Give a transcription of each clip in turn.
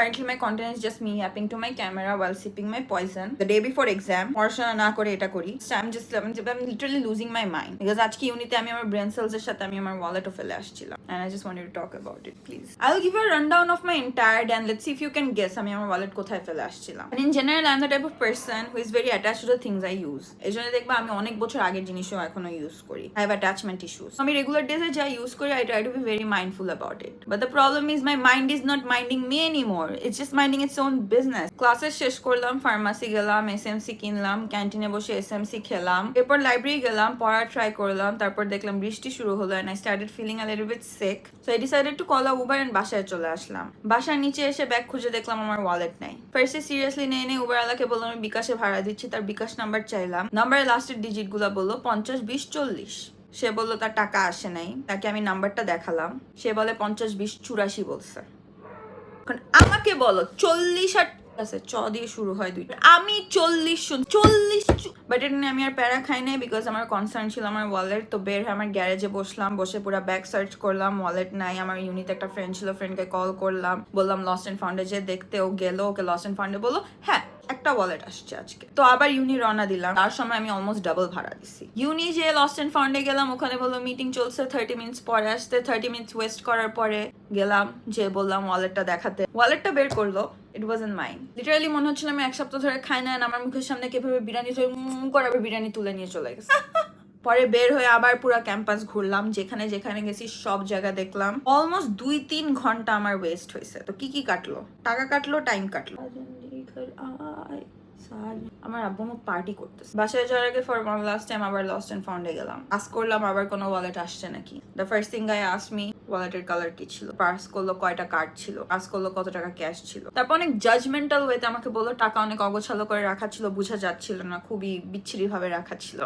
Currently my content is just me yapping to my camera while sipping my poison the day before exam. পড়াশোনা না করে এটা করি. I'm literally losing my mind because আজকে ইউনিতে আমি আমার brain cells এর সাথে আমি আমার walletও ফেলে আসছিলাম, and I just wanted to talk about it, please. I'll give you a rundown of my entire day and let's see if you can guess আমি আমার wallet কোথায় ফেলে আসছিলাম. And in general I'm the type of person who is very attached to the things I use. এজন্য দেখবা আমি অনেক বছর আগের জিনিসও এখনো ইউজ করি. I have attachment issues. আমি রেগুলার ডেজে যা ইউজ করি I try to be very mindful about it. But the problem is my mind is not minding me anymore. It's just minding its own business. Classes শেষ করলাম, pharmacy গেলাম, SMC কিনলাম, ক্যান্টিনে বসে SMC খেলাম, এরপর লাইব্রেরি গেলাম, পড়া ট্রাই করলাম, তারপর দেখলাম বৃষ্টি শুরু হলো and I started feeling a little bit sick. So I decided to call a Uber and বাসায় চলে আসলাম. বাসার নিচে এসে ব্যাগ খুঁজে দেখলাম আমার ওয়ালেট নাই. ফার্স্টে সিরিয়াসলি নেই উবার আলাকে বললাম আমি বিকাশে ভাড়া দিচ্ছি, তার বিকাশ নাম্বার চাইলাম. নাম্বারের লাস্টের ডিজিট গুলা বললো 50-20-40. সে বললো তার টাকা আসে নাই, তাকে আমি নাম্বারটা দেখালাম, সে বলে 50-20-84 বলছে. এখন আমাকে বলো 40 আর আছে চ দিয়ে শুরু হয় দুইটা, আমি 40 বাট এটা নিয়ে আমি আর প্যারা খাই নাই বিকজ আমার কনসার্ন ছিল আমার ওয়ালেট. তো বের হয়ে আমার গ্যারেজে বসলাম, বসে পুরো ব্যাগ সার্চ করলাম, ওয়ালেট নাই. আমার ইউনিতে একটা ফ্রেন্ড ছিল, ফ্রেন্ডকে কল করলাম, বললাম লস্ট এন্ড ফাউন্ডে যে দেখতে, ও গেল, ওকে লস্ট এন্ড ফাউন্ডে বললো হ্যাঁ একটা ওয়ালেট আসছে আজকে. তো আবার ইউনি রওনা দিলাম, তার সময় আমি অলমোস্ট ডাবল ভাড়া দিছি. ইউনি যে লস্ট এন্ড ফাউন্ডে গেলাম, ওখানে বললো মিটিং চলছে 30 মিনিটস পরে আসতে. 30 মিনিটস ওয়েস্ট করার পরে গেলাম, যে বললাম ওয়ালেটটা দেখাতে, ওয়ালেটটা বের করলো. ইট ওয়াজন্ট মাইন. লিটারালি মনে হচ্ছিল আমি এক সপ্তাহ ধরে খাই না, আমার মুখের সামনে কিভাবে বিরিয়ানি করে আবার বিরিয়ানি তুলে নিয়ে চলে গেছে. পরে বের হয়ে আবার পুরো ক্যাম্পাস ঘুরলাম, যেখানে যেখানে গেছি সব জায়গা দেখলাম. অলমোস্ট 2-3 ঘন্টা আমার ওয়েস্ট হয়েছে. তো কি কাটলো? টাকা কাটলো, টাইম কাটলো. আমার আব্বু আমার পার্টি করতেছে. বাসায় যাওয়ার আগে ফর ওয়ান লাস্ট টাইম আবার লস্ট এন্ড ফাউন্ডে গেলাম, আস করলাম আবার কোনো ওয়ালেট আসছে নাকি. The first thing I asked me ওয়ালেটের কালার কি ছিল, পাস করলো কয়টা কার্ড ছিল, পাস করলো কত টাকা ক্যাশ ছিল. তারপর অনেক জাজমেন্টাল ওয়েতে আমাকে বললো টাকা অনেক অগোছালো করে রাখা ছিল, বোঝা যাচ্ছিল না, খুবই বিচ্ছিরি ভাবে রাখা ছিল.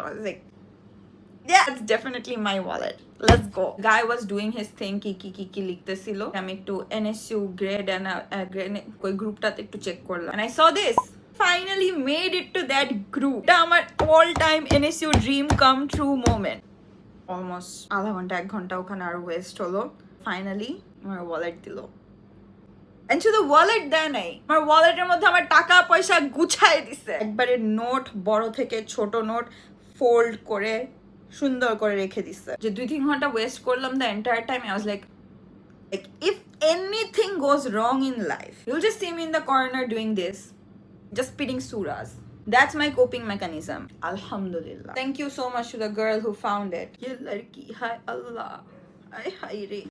Yeah, it's definitely my wallet. Let's go. Guy was doing his thing. কি লিখতেছিল. আমি একটু NSU grade and ওই গ্রুপটাতে একটু চেক করলাম. And I saw this. Finally made it to that group. এটা আমার all time NSU dream come true moment. Almost আধা ঘন্টা 1 ঘন্টা ওখানে আর ওয়েস্ট হলো. Finally আমার ওয়ালেট দিল. And to the wallet দেয় নাই, আমার ওয়ালেটের মধ্যে আমার টাকা পয়সা গুছায় দিছে. একবারে নোট, বড় থেকে ছোট নোট ফোল্ড করে সুন্দর করে রেখে দিচ্ছে. যে 2-3 ঘন্টা ওয়েস্ট করলাম the entire time. I was like if anything goes wrong in life, you'll just see me in the corner doing this, just spitting surahs. That's my coping mechanism. Alhamdulillah. Thank you so much to the girl who found it. Ye ladki, hi Allah, ay re.